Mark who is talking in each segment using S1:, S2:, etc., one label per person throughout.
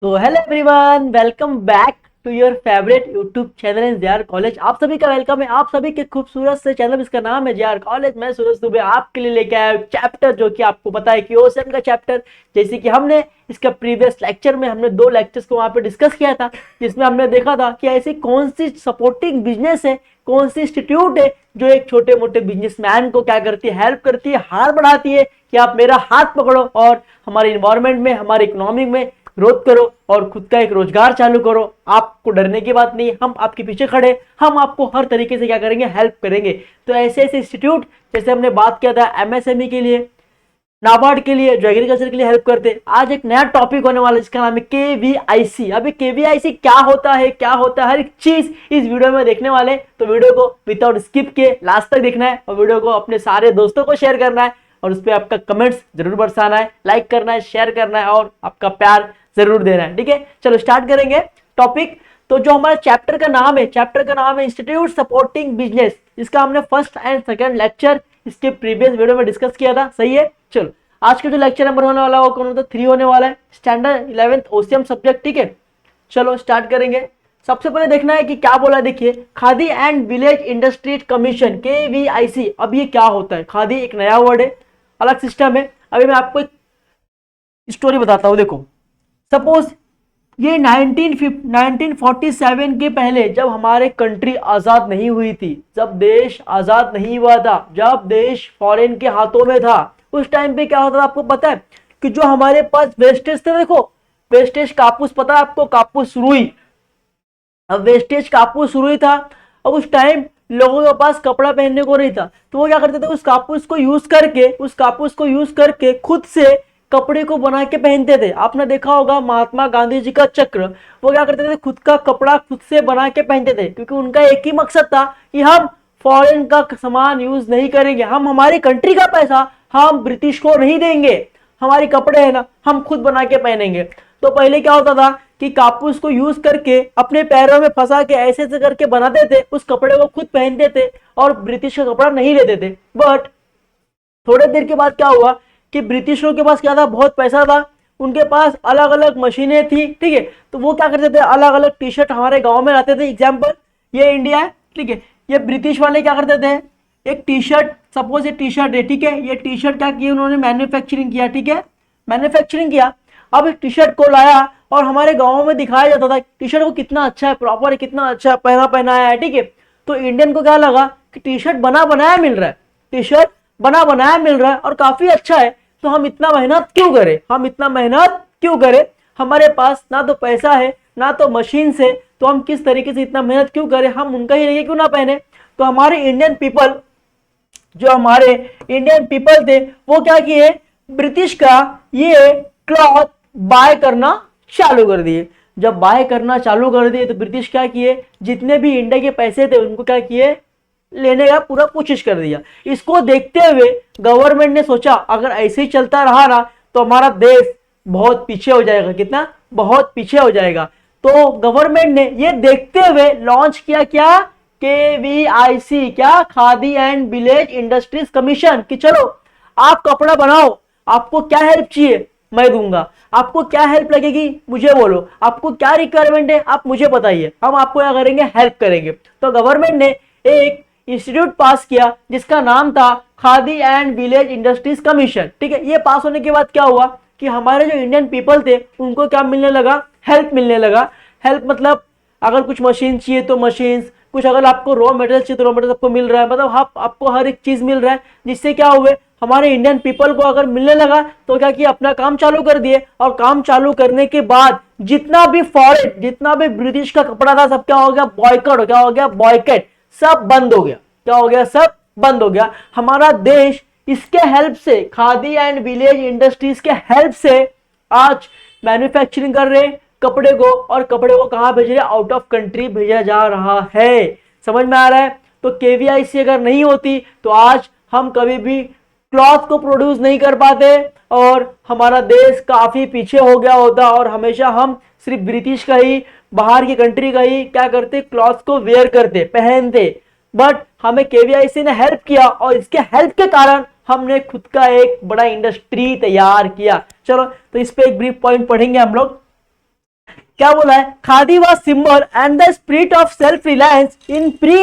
S1: तो hello everyone, welcome back to your favourite YouTube channel in JR college. आप सभी का वेलकम है आप सभी के खूबसूरत से चैनल, इसका नाम है जेआर कॉलेज। मैं सूरज दुबे आपके लिए लेके आया हूं चैप्टर जो कि आपको पता है कि ओशन का चैप्टर। जैसे कि हमने इसका प्रीवियस लेक्चर में हमने 2 लेक्चर्स को वहां पे डिस्कस किया था, जिसमें हमने देखा था कि ऐसी कौन सी सपोर्टिंग बिजनेस है, कौन सी इंस्टीट्यूट है जो एक छोटे मोटे बिजनेसमैन को क्या करती है, हेल्प करती है, हाथ बढ़ाती है कि आप मेरा हाथ पकड़ो और हमारे इन्वायरमेंट में, हमारे इकोनॉमी में ग्रोथ करो और खुद का एक रोजगार चालू करो। आपको डरने की बात नहीं, हम आपके पीछे खड़े, हम आपको हर तरीके से क्या करेंगे, हेल्प करेंगे। तो ऐसे ऐसे इंस्टीट्यूट, जैसे हमने बात किया था एमएसएमई के लिए, नाबार्ड के लिए, जो एग्रीकल्चर के लिए हेल्प करते। आज एक नया टॉपिक होने वाला है जिसका नाम है केवीआईसी। अभी केवीआईसी क्या होता है, क्या होता है, हर एक चीज इस वीडियो में देखने वाले। तो वीडियो को विदाउट स्किप के लास्ट तक देखना है और वीडियो को अपने सारे दोस्तों को शेयर करना है और उस पर आपका कमेंट्स जरूर बरसाना है, लाइक करना है, शेयर करना है और आपका प्यार जरूर देना है। ठीक है, चलो स्टार्ट करेंगे टॉपिक। तो जो हमारा चैप्टर का नाम है, चैप्टर का नाम है इंस्टीट्यूट सपोर्टिंग बिजनेस। इसका हमने फर्स्ट एंड सेकंड लेक्चर इसके प्रीवियस वीडियो में डिस्कस किया था, सही है। चलो आज का जो लेक्चर नंबर होने वाला है वो कौन होता है, 3 होने वाला है, स्टैंडर्ड 11th ओसीएम सब्जेक्ट। ठीक है, चलो स्टार्ट करेंगे। सबसे पहले देखना है कि क्या बोला है। देखिए, khadi and village industries commission, KVIC. अब ये क्या होता है? खादी एक नया वर्ड है, अलग सिस्टम है। अभी मैं आपको एक स्टोरी बताता हूँ। देखो, सपोज ये 1947 के पहले, जब हमारे कंट्री आजाद नहीं हुई थी, जब देश आजाद नहीं हुआ था, जब देश फॉरेन के हाथों में था, उस टाइम पे क्या होता था आपको पता है? कि जो हमारे पास वेस्टेज थे, देखो वेस्टेज कापूस, पता है आपको? कापूस रुई। अब वेस्टेज कापूस रुई था। अब उस टाइम लोगों के पास कपड़ा पहनने को नहीं था, तो वो क्या करते थे, उस कापूस को यूज करके, उस कापूस को यूज करके खुद से कपड़े को बना के पहनते थे। आपने देखा होगा महात्मा गांधी जी का चक्र, वो क्या करते थे, खुद का कपड़ा खुद से बना के पहनते थे, क्योंकि उनका एक ही मकसद था कि हम फॉरेन का सामान यूज नहीं करेंगे, हम हमारी कंट्री का पैसा हम ब्रिटिश को नहीं देंगे, हमारे कपड़े है ना हम खुद बना के पहनेंगे। तो पहले क्या होता था कि कापूस को यूज करके अपने पैरों में फंसा के ऐसे ऐसे करके बनाते थे, उस कपड़े को खुद पहनते थे और ब्रिटिश का कपड़ा नहीं लेते थे। बट थोड़े देर के बाद क्या हुआ कि ब्रिटिशों के पास क्या था, बहुत पैसा था, उनके पास अलग अलग मशीनें थी। ठीक है, तो वो क्या करते थे, अलग अलग टी शर्ट हमारे गांव में लाते थे। एग्जाम्पल, ये इंडिया है, ठीक है, ये ब्रिटिश वाले क्या करते थे, एक टी शर्ट, सपोज ये टी शर्ट है, ठीक है, ये टी शर्ट क्या किया उन्होंने, मैन्युफैक्चरिंग किया। ठीक है, मैन्युफैक्चरिंग किया। अब इस टी शर्ट को लाया और हमारे गाँव में दिखाया जाता था टी शर्ट को कितना अच्छा है, प्रॉपर है, कितना अच्छा है, पहना पहनाया है। ठीक है, तो इंडियन को क्या लगा कि टी शर्ट बना बनाया मिल रहा है, टी शर्ट बना बनाया मिल रहा है और काफी अच्छा है, तो हम इतना मेहनत क्यों करें, हम इतना मेहनत क्यों करें, हमारे पास ना तो पैसा है ना तो मशीन से, तो हम किस तरीके से इतना मेहनत क्यों करें, हम उनका ही लेके क्यों ना पहने। तो हमारे इंडियन पीपल, जो हमारे इंडियन पीपल थे, वो क्या किए, ब्रिटिश का ये क्लॉथ बाय करना चालू कर दिए। जब बाय करना चालू कर दिए तो ब्रिटिश क्या किए, जितने भी इंडिया के पैसे थे उनको क्या किए, लेने का पूरा कोशिश कर दिया। इसको देखते हुए गवर्नमेंट ने सोचा अगर ऐसे ही चलता रहा ना तो हमारा देश बहुत पीछे हो जाएगा, कितना, बहुत पीछे हो जाएगा। तो गवर्नमेंट ने ये देखते हुए लॉन्च किया क्या, केवीआईसी, क्या, khadi and village industries commission, कि चलो आप कपड़ा बनाओ, आपको क्या हेल्प चाहिए मैं दूंगा, आपको क्या हेल्प लगेगी मुझे बोलो, आपको क्या रिक्वायरमेंट है आप मुझे बताइए, हम आपको क्या करेंगे, हेल्प करेंगे। तो गवर्नमेंट ने एक इंस्टीट्यूट पास किया जिसका नाम था khadi and village industries commission. ठीक है, ये पास होने के बाद क्या हुआ कि हमारे जो इंडियन पीपल थे उनको क्या मिलने लगा, हेल्प मिलने लगा। हेल्प मतलब अगर कुछ मशीन चाहिए तो मशीन्स, कुछ अगर आपको रॉ मटेरियल चाहिए तो रॉ मटेरियल आपको मिल रहा है, मतलब आपको हर एक चीज मिल रहा है, जिससे क्या हुए हमारे इंडियन पीपल को अगर मिलने लगा तो क्या किया, अपना काम चालू कर दिए। और काम चालू करने के बाद जितना भी फॉरेन, जितना भी ब्रिटिश का कपड़ा था, सब क्या हो गया, बॉयकॉट, क्या हो गया, बॉयकॉट, सब बंद हो गया। क्या हो गया, सब बंद हो गया। हमारा देश इसके हेल्प से, खादी एंड विलेज इंडस्ट्रीज के हेल्प से आज मैन्युफैक्चरिंग कर रहे हैं कपड़े को, और कपड़े को कहां भेज रहे हैं, आउट ऑफ कंट्री भेजा जा रहा है। समझ में आ रहा है? तो केवीआईसी अगर नहीं होती तो आज हम कभी भी क्लॉथ को प्रोड्यूस नहीं कर पाते और हमारा देश काफी पीछे हो गया होता, और हमेशा हम सिर्फ ब्रिटिश का ही, बाहर की कंट्री का ही क्या करते, क्लॉथ को वेयर करते, पहनते। बट हमें केवीआईसी ने हेल्प किया और इसके हेल्प के कारण हमने खुद का एक बड़ा इंडस्ट्री तैयार किया। चलो तो इस पे एक ब्रीफ पॉइंट पढ़ेंगे हम लोग। क्या बोला है, khadi was symbol and the spirit of self reliance in pre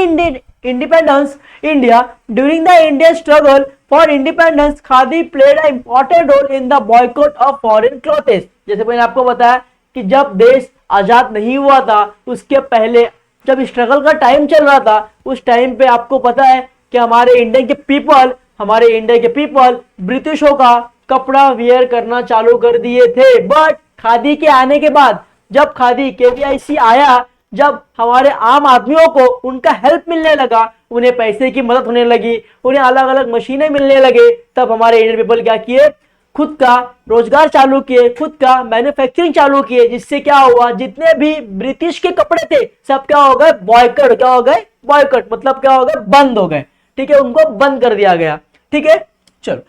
S1: independence India during the Indian struggle for independence khadi played a important role in the boycott of foreign clothes. जैसे मैंने आपको बताया कि जब देश आजाद नहीं हुआ था उसके पहले जब स्ट्रगल का टाइम चल रहा था उस टाइम पे आपको पता है कि हमारे इंडिया के पीपल ब्रिटिशों का कपड़ा वियर करना चालू कर दिए थे। बट खादी के आने के बाद जब खादी केवीआईसी आया, जब हमारे आम आदमियों को उनका हेल्प मिलने लगा, उन्हें पैसे की मदद होने लगी, उन्हें अलग अलग मशीनें मिलने लगे, तब हमारे इंडियन पीपल क्या किए, खुद का रोजगार चालू किए, खुद का मैन्युफैक्चरिंग चालू किए, जिससे क्या हुआ, जितने भी ब्रिटिश के कपड़े थे सब क्या हो गए, बॉयकॉट। क्या हो गए, बॉयकॉट मतलब क्या हो गए, बंद हो गए। ठीक है, उनको बंद कर दिया गया। ठीक है, चलो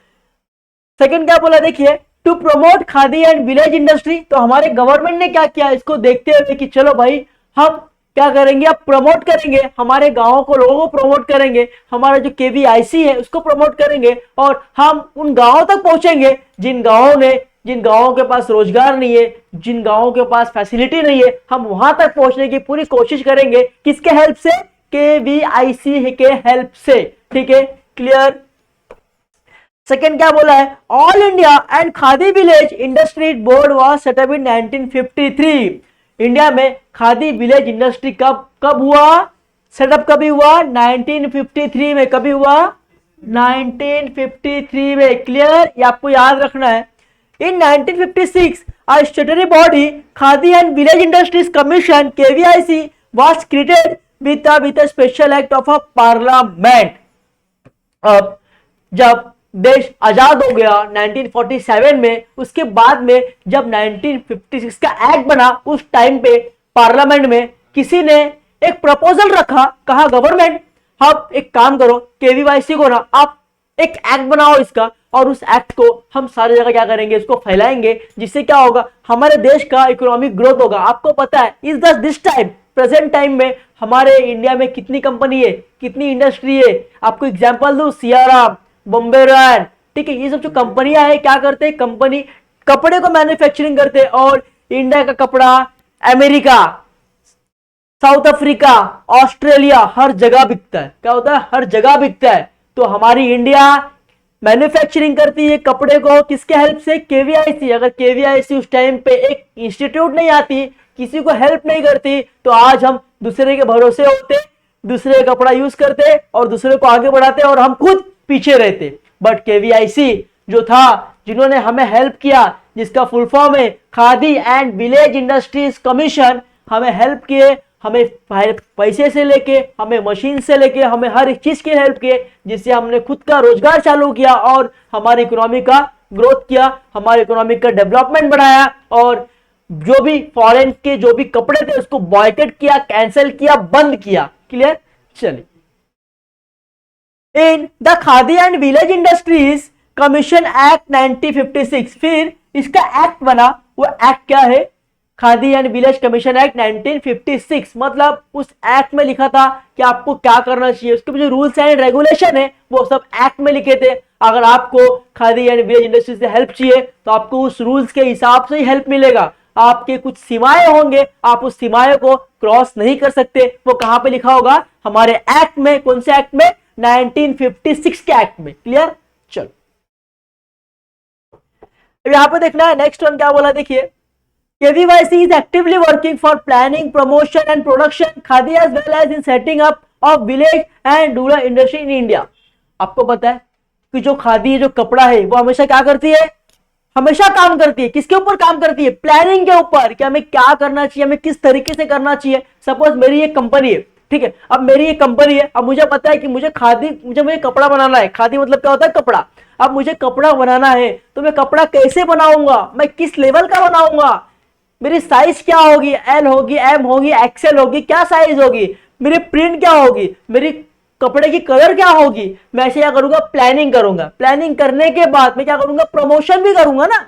S1: सेकंड क्या बोला, देखिए to promote khadi and village industry. तो हमारे गवर्नमेंट ने क्या किया, इसको देखते हुए कि चलो भाई हम क्या करेंगे, अब प्रमोट करेंगे, हमारे गांवों को, लोगों को प्रमोट करेंगे, हमारा जो केवीआईसी है उसको प्रमोट करेंगे और हम उन गांवों तक पहुंचेंगे जिन गांवों के पास रोजगार नहीं है, जिन गांवों के पास फैसिलिटी नहीं है, हम वहां तक पहुंचने की पूरी कोशिश करेंगे। किसके हेल्प से, केवीआईसी के हेल्प से। ठीक है, क्लियर। सेकेंड क्या बोला है, all India and khadi village industry board was setup in 1953। India में खादी विलेज इंडस्ट्री कब हुआ, सेटअप कभी हुआ, 1953 में। कभी हुआ, 1953 में। क्लियर, ये आपको याद रखना है। इन 1956 a statutory body khadi and village industries commission KVIC was created with a special act of a parliament। अब जब देश आजाद हो गया 1947 में, उसके बाद में जब 1956 का एक्ट बना, उस टाइम पे पार्लियामेंट में किसी ने एक प्रपोजल रखा, कहा गवर्नमेंट आप एक काम करो, केवीआईसी को ना आप एक एक्ट बनाओ इसका, और उस एक्ट को हम सारी जगह क्या करेंगे, इसको फैलाएंगे, जिससे क्या होगा, हमारे देश का इकोनॉमिक ग्रोथ होगा। आपको पता है इस दिस टाइम प्रेजेंट टाइम में हमारे इंडिया में कितनी कंपनी है, कितनी इंडस्ट्री है। आपको एग्जांपल दूं, सियाराम, बॉम्बे रैन, ठीक है, ये सब जो कंपनियां है क्या करते हैं, कंपनी कपड़े को मैन्युफैक्चरिंग करते हैं, और इंडिया का कपड़ा अमेरिका, साउथ अफ्रीका, ऑस्ट्रेलिया, हर जगह बिकता है। क्या होता है, हर जगह बिकता है। तो हमारी इंडिया मैन्युफैक्चरिंग करती है कपड़े को, किसके हेल्प से, केवीआईसी। अगर केवीआईसी उस टाइम पे एक इंस्टीट्यूट नहीं आती, किसी को हेल्प नहीं करती, तो आज हम दूसरे के भरोसे होते, दूसरे का कपड़ा यूज करते और दूसरे को आगे बढ़ाते और हम खुद पीछे रहते। बट केवीआईसी जो था, जिन्होंने हमें हेल्प किया, जिसका फुल फॉर्म है khadi and village industries commission, हमें हेल्प किए, हमें पैसे से लेके, हमें मशीन से लेके, हमें हर एक चीज की हेल्प किए, जिससे हमने खुद का रोजगार चालू किया और हमारी इकोनॉमी का ग्रोथ किया, हमारे इकोनॉमी का डेवलपमेंट बढ़ाया, और जो भी फॉरेन के जो भी कपड़े थे उसको बॉयकॉट किया, कैंसिल किया, बंद किया। क्लियर, चलिए। In the khadi and village industries commission act 1956, फिर इसका एक्ट बना। वो एक्ट क्या है, khadi and village commission act 1956। मतलब उस एक्ट में लिखा था कि आपको क्या करना चाहिए, उसके जो रूल्स एंड रेगुलेशन है वो सब एक्ट में लिखे थे। अगर आपको खादी एंड विलेज इंडस्ट्री से हेल्प चाहिए तो आपको उस रूल्स के हिसाब से ही हेल्प मिलेगा। आपके कुछ सीमाएं होंगे, आप उस सीमाएं को क्रॉस नहीं कर सकते। वो कहां पे लिखा होगा, हमारे एक्ट में। कौन से एक्ट में, 1956 के एक्ट में। क्लियर, चलो अब यहां पे देखना है नेक्स्ट वन क्या बोला, देखिए KVYC is actively working for planning, promotion and production khadi as well as in setting up of village and rural industry in India। आपको पता है कि जो खादी जो कपड़ा है वो हमेशा क्या करती है, हमेशा काम करती है, किसके ऊपर काम करती है, प्लानिंग के ऊपर, कि हमें क्या करना चाहिए, हमें किस तरीके से करना चाहिए। सपोज मेरी एक कंपनी है, ठीक है, अब मेरी एक कंपनी है, अब मुझे पता है कि मुझे मुझे कपड़ा बनाना है। खादी मतलब क्या होता है, कपड़ा। अब मुझे कपड़ा बनाना है तो मैं कपड़ा कैसे बनाऊंगा, मैं किस लेवल का बनाऊंगा, मेरी साइज क्या होगी, एल होगी, एम होगी, एक्सएल होगी, क्या साइज होगी, मेरी प्रिंट क्या होगी, मेरी कपड़े की कलर क्या होगी। मैं ऐसे क्या करूंगा, प्लानिंग करूंगा। प्लानिंग करने के बाद मैं क्या करूंगा, प्रमोशन भी करूंगा ना।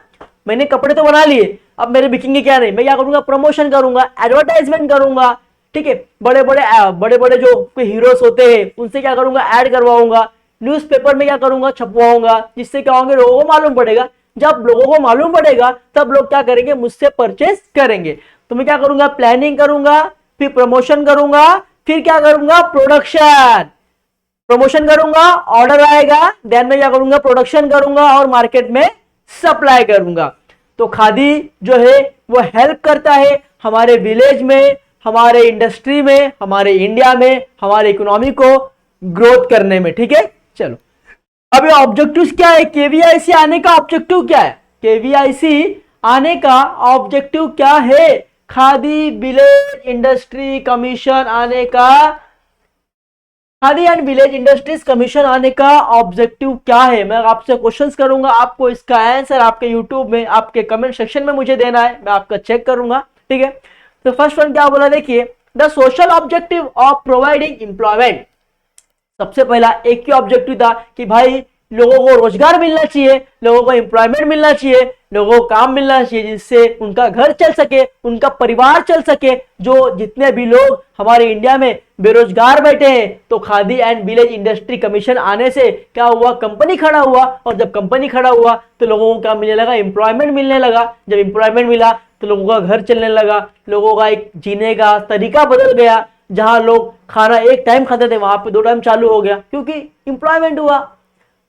S1: मैंने कपड़े तो बना लिए, अब मेरे बिकेंगे क्या नहीं, मैं क्या करूंगा, प्रमोशन करूंगा, एडवर्टाइजमेंट करूंगा, ठीक है, बड़े बड़े जो हीरोज होते हैं उनसे क्या करूंगा, ऐड करवाऊंगा, न्यूज़पेपर में क्या करूंगा, छपवाऊंगा, जिससे क्या होंगे, लोगों को मालूम पड़ेगा। जब लोगों को मालूम पड़ेगा तब लोग क्या करेंगे, मुझसे परचेस करेंगे। तो मैं क्या करूंगा, प्लानिंग करूंगा, फिर प्रमोशन करूंगा, फिर क्या करूंगा, प्रोडक्शन, प्रमोशन करूंगा, ऑर्डर आएगा, देन मैं क्या करूंगा, प्रोडक्शन करूंगा और मार्केट में सप्लाई करूंगा। तो खादी जो है वो हेल्प करता है हमारे विलेज में, हमारे इंडस्ट्री में, हमारे इंडिया में, हमारे इकोनॉमी को ग्रोथ करने में। ठीक है, चलो अब ये ऑब्जेक्टिव क्या है, केवीआईसी आने का ऑब्जेक्टिव क्या है, केवीआईसी आने का ऑब्जेक्टिव क्या है, खादी विलेज इंडस्ट्री कमीशन आने का, khadi and village industries commission आने का ऑब्जेक्टिव क्या है। मैं आपसे क्वेश्चंस करूंगा, आपको इसका आंसर आपके यूट्यूब में, आपके कमेंट सेक्शन में मुझे देना है, मैं आपका चेक करूंगा। ठीक है, तो फर्स्ट वन क्या बोला, देखिए the social objective of providing employment. सबसे पहला एक ही ऑब्जेक्टिव था कि भाई लोगों को रोजगार मिलना चाहिए, लोगों को एम्प्लॉयमेंट मिलना चाहिए, लोगों को काम मिलना चाहिए जिससे उनका घर चल सके, उनका परिवार चल सके। जो जितने भी लोग हमारे इंडिया में बेरोजगार बैठे हैं, तो khadi and village industry commission आने से क्या हुआ, कंपनी खड़ा हुआ, और जब कंपनी खड़ा हुआ तो लोगों को क्या मिलने लगा, एम्प्लॉयमेंट मिलने लगा। जब एम्प्लॉयमेंट मिला तो लोगों का घर चलने लगा, लोगों का एक जीने का तरीका बदल गया। जहां लोग खाना एक टाइम खाते थे वहां पे 2 टाइम चालू हो गया, क्योंकि एम्प्लॉयमेंट हुआ,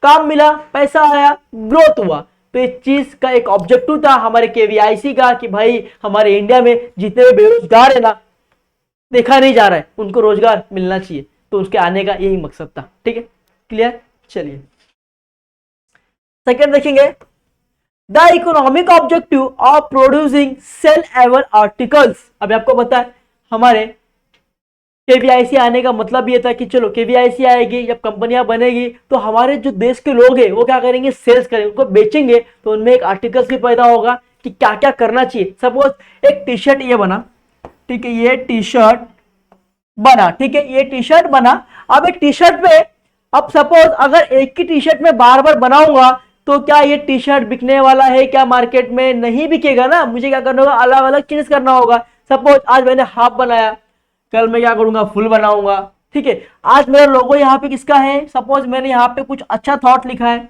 S1: काम मिला, पैसा आया, ग्रोथ हुआ। तो इस चीज का एक ऑब्जेक्टिव था हमारे केवीआईसी का कि भाई हमारे इंडिया में जितने भी बेरोजगार है ना, देखा नहीं जा रहा है, उनको रोजगार मिलना चाहिए। तो उसके आने का यही मकसद था। ठीक है, क्लियर। चलिए सेकंड देखेंगे, the economic objective of producing several articles. अभी आपको पता है हमारे केवीआईसी आने का मतलब ये था कि चलो केवीआईसी आएगी, जब कंपनियां बनेगी तो हमारे जो देश के लोग हैं वो क्या करेंगे, सेल्स करेंगे, उनको बेचेंगे। तो उनमें एक आर्टिकल्स भी पैदा होगा कि क्या क्या करना चाहिए। सपोज एक टी शर्ट ये बना, ठीक है, ये टी शर्ट बना, ठीक है, ये टी शर्ट बना। अब एक टी शर्ट पे, अब सपोज अगर एक ही टी शर्ट में बार बार बनाऊंगा तो क्या ये टी शर्ट बिकने वाला है, क्या मार्केट में नहीं बिकेगा ना। मुझे क्या करना होगा, अलग अलग चीज करना होगा। सपोज आज मैंने हाफ बनाया, कल मैं क्या करूंगा, फुल बनाऊंगा। ठीक है, आज मेरा लोगो यहाँ पे किसका है, सपोज मैंने यहाँ पे कुछ अच्छा थॉट लिखा है,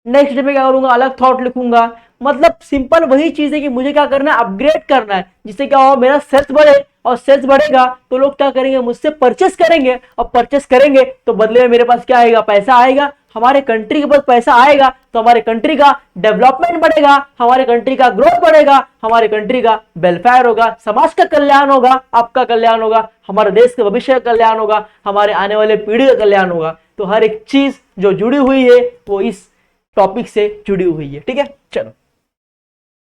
S1: नेक्स्ट डे में क्या करूंगा, अलग थॉट लिखूंगा। मतलब सिंपल वही चीज है कि मुझे क्या करना है, अपग्रेड करना है, जिससे क्या होगा, मेरा सेल्स बढ़े, और सेल्स बढ़ेगा तो लोग क्या करेंगे, मुझसे परचेस करेंगे, और परचेस करेंगे तो बदले में मेरे पास क्या आएगा, पैसा आएगा। हमारे कंट्री के पास पैसा आएगा तो हमारे कंट्री का डेवलपमेंट बढ़ेगा, हमारे कंट्री का ग्रोथ बढ़ेगा, हमारे कंट्री का वेलफेयर होगा, समाज का कल्याण होगा, आपका कल्याण होगा, हमारे देश के भविष्य का कल्याण होगा, हमारे आने वाले पीढ़ी का कल्याण होगा। तो हर एक चीज जो जुड़ी हुई है वो इस टॉपिक से जुड़ी हुई है। ठीक है, चलो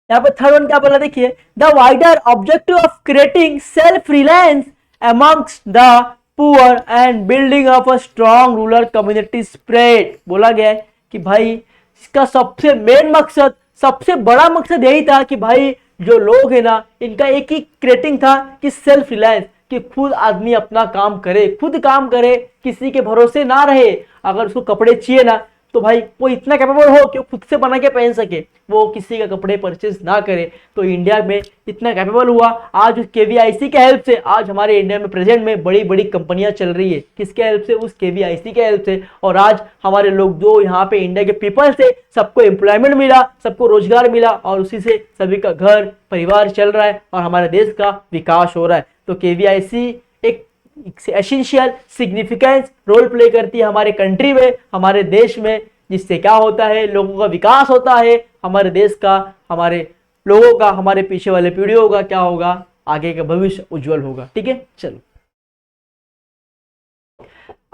S1: यहाँ पे थर्ड वन क्या बोला, देखिए the wider objective of creating self reliance amongst the poor and building of a strong rural community spread. बोला गया है कि भाई इसका सबसे मेन मकसद, सबसे बड़ा मकसद यही था कि भाई जो लोग है ना, इनका एक ही क्रिएटिंग था कि सेल्फ रिलायंस, कि खुद आदमी अपना काम करे, खुद काम करे, किसी के भरोसे ना रहे। अगर उसको कपड़े चाहिए ना तो भाई वो इतना कैपेबल हो कि वो खुद से बना के पहन सके, वो किसी का कपड़े परचेज ना करे। तो इंडिया में इतना कैपेबल हुआ, आज उस केवीआईसी के हेल्प से आज हमारे इंडिया में प्रेजेंट में बड़ी बड़ी कंपनियां चल रही है। किसके हेल्प से, उस केवीआईसी के हेल्प से। और आज हमारे लोग जो यहाँ पे इंडिया के पीपल से, सबको एम्प्लॉयमेंट मिला, सबको रोजगार मिला, और उसी से सभी का घर परिवार चल रहा है और हमारे देश का विकास हो रहा है। तो केवीआईसी एक एसेंशियल सिग्निफिकेंस रोल प्ले करती है हमारे कंट्री में, हमारे देश में, जिससे क्या होता है, लोगों का विकास होता है, हमारे देश का, हमारे लोगों का, हमारे पीछे वाले पीढ़ियों का क्या होगा, आगे का भविष्य उज्जवल होगा। ठीक है, चलो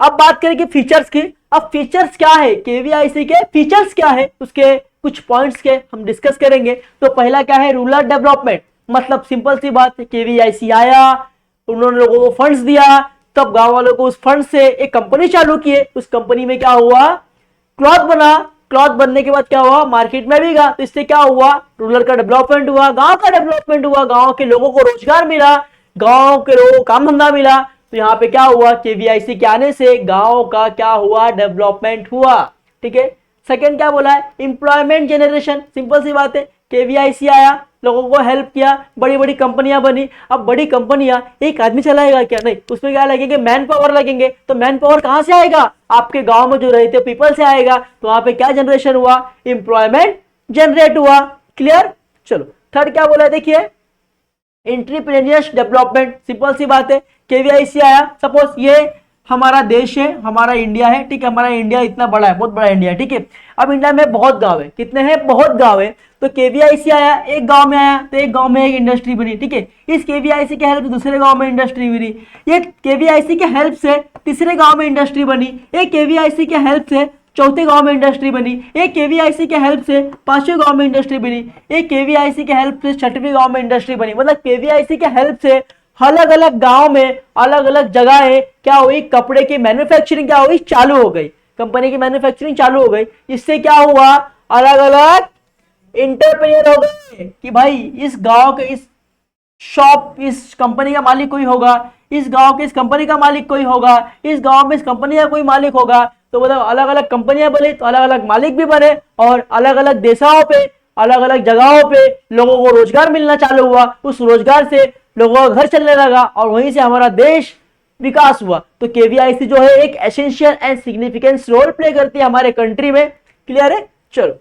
S1: अब बात करें कि फीचर्स की। अब फीचर्स क्या है, केवीआईसी के फीचर्स क्या है, उसके कुछ पॉइंट्स के हम डिस्कस करेंगे। तो पहला क्या है, रूरल डेवलपमेंट। मतलब सिंपल सी बात है, केवीआईसी आया, उन्होंने लोगों को फंड्स दिया, तब गांव वालों को उस फंड से एक कंपनी चालू की। उस कंपनी में क्या हुआ, क्लॉथ बना, क्लॉथ बनने के बाद क्या हुआ, मार्केट में बिका। तो इससे क्या हुआ, रूरल का डेवलपमेंट हुआ, गांव का डेवलपमेंट हुआ, गांव के लोगों को रोजगार मिला, गांव के लोगों को काम धंधा मिला। तो यहाँ पे क्या हुआ, केवीआईसी के आने से गांव का क्या हुआ, डेवलपमेंट हुआ। ठीक है, सेकंड क्या बोला है, एम्प्लॉयमेंट जनरेशन। सिंपल सी बात है, केवीआईसी आया, लोगों को हेल्प किया, बड़ी बड़ी कंपनियां बनी। अब बड़ी कंपनियां एक आदमी चलाएगा क्या, नहीं, उसमें क्या लगेंगे, मैन पावर लगेंगे। तो मैन पावर कहां से आएगा, आपके गांव में जो रहते पीपल से आएगा। तो वहां पे क्या जनरेशन हुआ, एम्प्लॉयमेंट जनरेट हुआ। क्लियर। चलो थर्ड क्या बोला है, देखिए एंटरप्रेन्योर्स डेवलपमेंट, सिंपल सी बात है। केवीआईसी आया, सपोज ये हमारा देश है, हमारा इंडिया है, ठीक है, हमारा इंडिया इतना बड़ा है, बहुत बड़ा इंडिया है, ठीक है। अब इंडिया में बहुत गांव है, कितने हैं, बहुत गांव है। तो केवीआईसी आया, एक गांव में आया तो एक गांव में एक इंडस्ट्री बनी, ठीक है। इस केवीआईसी के हेल्प से दूसरे गांव में इंडस्ट्री बनी, ये केवीआईसी के हेल्प से तीसरे गांव में इंडस्ट्री बनी, एक केवीआईसी के हेल्प से चौथे गांव में इंडस्ट्री बनी, एक केवीआईसी के हेल्प से पांचवें गांव में इंडस्ट्री बनी, एक केवीआईसी के हेल्प से छठवीं गांव में इंडस्ट्री बनी। मतलब केवीआईसी के हेल्प से अलग अलग गांव में अलग अलग जगह क्या हुई, कपड़े की मैन्युफैक्चरिंग क्या हुई, चालू हो गई, कंपनी की मैन्युफैक्चरिंग चालू हो गई। इससे क्या हुआ, अलग अलग इंटरप्रेन्योर हो गए कि भाई इस गांव के इस शॉप, इस कंपनी का मालिक कोई होगा, इस गांव के इस कंपनी का मालिक कोई होगा, इस गांव में इस कंपनी का कोई मालिक होगा। तो मतलब अलग अलग कंपनियां बनी तो अलग अलग मालिक भी बने, और अलग अलग देशों पे अलग अलग जगहों पे लोगों को रोजगार मिलना चालू हुआ, उस रोजगार से लोगों का घर चलने लगा और वहीं से हमारा देश विकास हुआ। तो केवीआईसी जो है एक essential and significance role play करती है हमारे कंट्री में। क्लियर है? चलो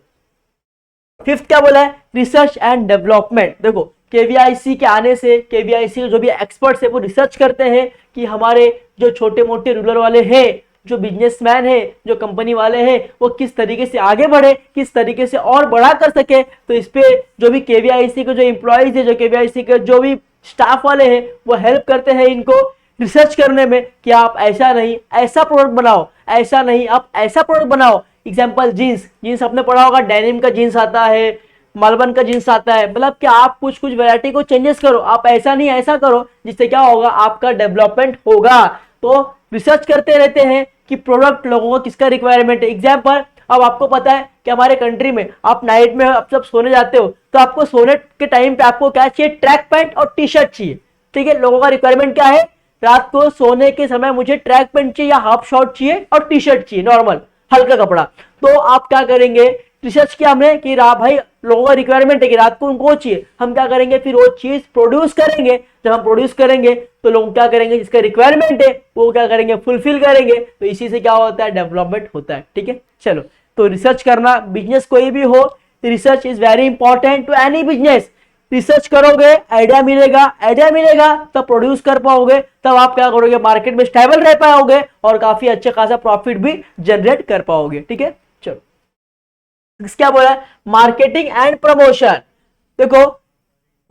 S1: फिफ्थ क्या बोला है, रिसर्च एंड डेवलपमेंट। देखो केवीआईसी के आने से केवीआईसी के जो भी एक्सपर्ट्स है वो रिसर्च करते हैं कि हमारे जो छोटे मोटे रूरल वाले हैं, जो बिजनेसमैन है, जो कंपनी वाले हैं, वो किस तरीके से आगे बढ़े, किस तरीके से और बड़ा कर सके। तो इस पे जो भी केवीआईसी के जो एम्प्लॉयज है, जो केवीआईसी के जो भी स्टाफ वाले हैं, वो हेल्प करते हैं इनको रिसर्च करने में कि आप ऐसा नहीं ऐसा प्रोडक्ट बनाओ, ऐसा नहीं आप ऐसा प्रोडक्ट बनाओ। एग्जाम्पल जीन्स, जीन्स आपने पढ़ा होगा, डेनिम का जीन्स आता है, मालबन का जीन्स आता है। मतलब कि आप कुछ कुछ वैरायटी को चेंजेस करो, आप ऐसा नहीं ऐसा करो, जिससे क्या होगा, आपका डेवलपमेंट होगा। तो रिसर्च करते रहते हैं कि प्रोडक्ट लोगों को किसका रिक्वायरमेंट है। एग्जाम्पल, अब आपको पता है कि हमारे कंट्री में आप नाइट में आप जब सोने जाते हो तो आपको सोने के टाइम पे आपको क्या चाहिए, ट्रैक पैंट और टी शर्ट चाहिए, ठीक है। लोगों का रिक्वायरमेंट क्या है, रात को सोने के समय मुझे ट्रैक पैंट चाहिए या हाफ शॉर्ट चाहिए और टी शर्ट चाहिए, नॉर्मल हल्का कपड़ा। तो आप क्या करेंगे, रिसर्च किया हमने कि भाई लोगों का रिक्वायरमेंट है कि रात को उनको चाहिए, हम क्या करेंगे, फिर वो चीज प्रोड्यूस करेंगे। जब हम प्रोड्यूस करेंगे तो लोग क्या करेंगे, जिसका रिक्वायरमेंट है वो क्या करेंगे, फुलफिल करेंगे। तो इसी से क्या होता है, डेवलपमेंट होता है, ठीक है। चलो, तो रिसर्च करना, बिजनेस कोई भी हो, research is very important to any business. Research करोगे, आइडिया मिलेगा, आइडिया मिलेगा तब प्रोड्यूस कर पाओगे, तब आप क्या करोगे, मार्केट में स्टेबल रह पाओगे और काफी अच्छे खासा प्रॉफिट भी जनरेट कर पाओगे, ठीक है। चलो क्या बोला है, मार्केटिंग एंड प्रमोशन। देखो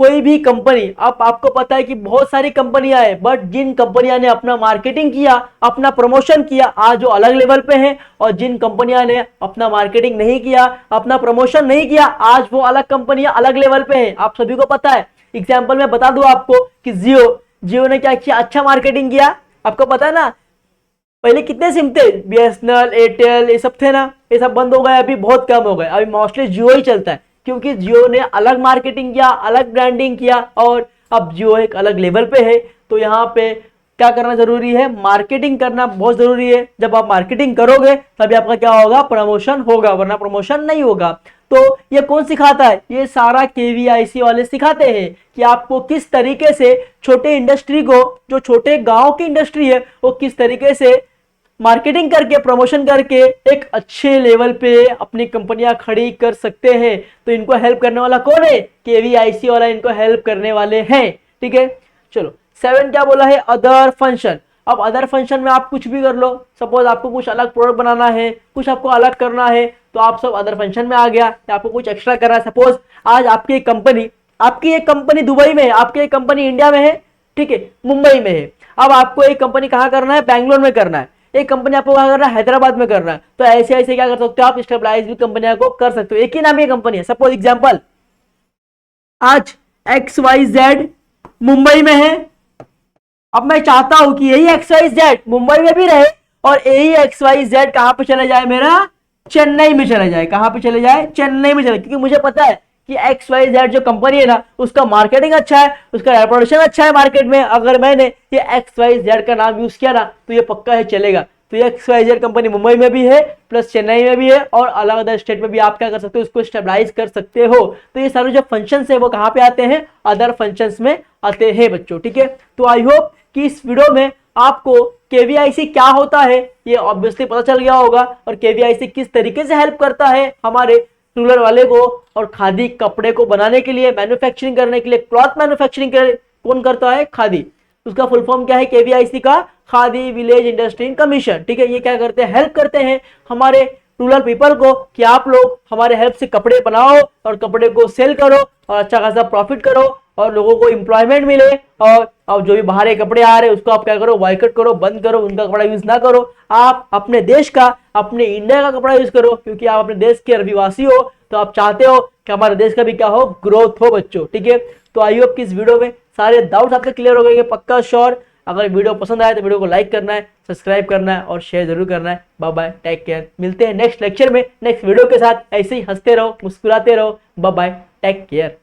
S1: कोई भी कंपनी, अब आपको पता है कि बहुत सारी कंपनियां हैं, बट जिन कंपनियां ने अपना मार्केटिंग किया, अपना प्रमोशन किया, आज वो अलग लेवल पे हैं। और जिन कंपनियां ने अपना मार्केटिंग नहीं किया, अपना प्रमोशन नहीं किया, आज वो अलग कंपनियां अलग लेवल पे हैं, आप सभी को पता है। एग्जाम्पल मैं बता दूं आपको कि जियो ने क्या किया, अच्छा मार्केटिंग किया, आपको पता है ना। पहले कितने सिम थे, बीएसएनएल, एयरटेल, ये सब थे ना, ये सब बंद हो गए, अभी बहुत कम हो गए, अभी मोस्टली जियो ही चलता है, क्योंकि जियो ने अलग मार्केटिंग किया, अलग ब्रांडिंग किया, और अब जियो एक अलग लेवल पे है। तो यहाँ पे क्या करना जरूरी है, मार्केटिंग करना बहुत जरूरी है। जब आप मार्केटिंग करोगे तभी आपका क्या होगा, प्रमोशन होगा, वरना प्रमोशन नहीं होगा। तो ये कौन सिखाता है, ये सारा केवीआईसी वाले सिखाते हैं कि आपको किस तरीके से छोटे इंडस्ट्री को, जो छोटे गांव की इंडस्ट्री है, वो किस तरीके से मार्केटिंग करके, प्रमोशन करके एक अच्छे लेवल पे अपनी कंपनियां खड़ी कर सकते हैं। तो इनको हेल्प करने वाला कौन है, केवीआईसी वाला इनको हेल्प करने वाले हैं, ठीक है। चलो 7 क्या बोला है, अदर फंक्शन। अब अदर फंक्शन में आप कुछ भी कर लो, सपोज आपको कुछ अलग प्रोडक्ट बनाना है, कुछ आपको अलग करना है, तो आप सब अदर फंक्शन में आ गया, आपको कुछ एक्स्ट्रा करना है। सपोज आज आपकी एक कंपनी दुबई में है, आपकी एक कंपनी इंडिया में है, ठीक है, मुंबई में है। अब आपको एक कंपनी कहाँ करना है, बैंगलोर में करना है, एक कंपनी आपको कहाँ करना है, हैदराबाद में करना है। तो ऐसे ऐसे क्या कर सकते हो आप, स्टेबलाइज भी कंपनियों को कर सकते हो, एक ही नाम की कंपनी है। सपोज एग्जांपल, आज XYZ मुंबई में है, अब मैं चाहता हूं कि यही XYZ मुंबई में भी रहे और यही XYZ कहां पे चले जाए, मेरा चेन्नई में चले जाए। कहां पे चले जाए, चेन्नई में चले, क्योंकि मुझे पता है कि XYZ जो कंपनी है ना, उसका मार्केटिंग अच्छा है, उसका रेपुटेशन अच्छा है मार्केट में। अगर मैंने ये XYZ का नाम यूज किया ना, तो ये पक्का है चलेगा। तो ये XYZ कंपनी मुंबई में भी है, प्लस चेन्नई में भी है, और अलग अलग स्टेट में भी आप क्या कर सकते हो, उसको स्टेबलाइज कर सकते हो। तो ये सारे जो फंक्शंस है वो कहाँ पे आते हैं, अदर फंक्शंस में आते हैं बच्चों, ठीक है। तो आई होप कि इस वीडियो में आपको केवीआईसी क्या होता है ये ऑब्वियसली पता चल गया होगा, और केवीआईसी किस तरीके से हेल्प करता है हमारे रूरल वाले को, और खादी कपड़े को बनाने के लिए, मैन्युफैक्चरिंग करने के लिए, क्लॉथ मैन्युफैक्चरिंग कौन करता है? खादी। उसका फुल फॉर्म क्या है? KVIC का, खादी विलेज इंडस्ट्री कमीशन। ठीक है, ये क्या करते हैं? हेल्प करते हैं हमारे रूरल पीपल को कि आप लोग हमारे हेल्प से कपड़े बनाओ और कपड़े को सेल करो और अच्छा खासा प्रॉफिट करो और लोगों को एम्प्लॉयमेंट मिले। और अब जो भी बाहर के कपड़े आ रहे हैं उसको आप क्या करो? बायकॉट करो, बंद करो, उनका कपड़ा यूज ना करो। आप अपने देश का, अपने इंडिया का कपड़ा यूज करो, क्योंकि आप अपने देश के रहिवासी हो, तो आप चाहते हो कि हमारे देश का भी क्या हो? ग्रोथ हो बच्चों। ठीक है, तो आई होप कि इस वीडियो में सारे डाउट्स आपके क्लियर हो गए, पक्का श्योर। अगर वीडियो पसंद आए तो वीडियो को लाइक करना है, सब्सक्राइब करना है और शेयर जरूर करना है। Bye bye, take care. मिलते हैं नेक्स्ट लेक्चर में नेक्स्ट वीडियो के साथ। ऐसे ही हंसते रहो, मुस्कुराते रहो। Bye bye, take care.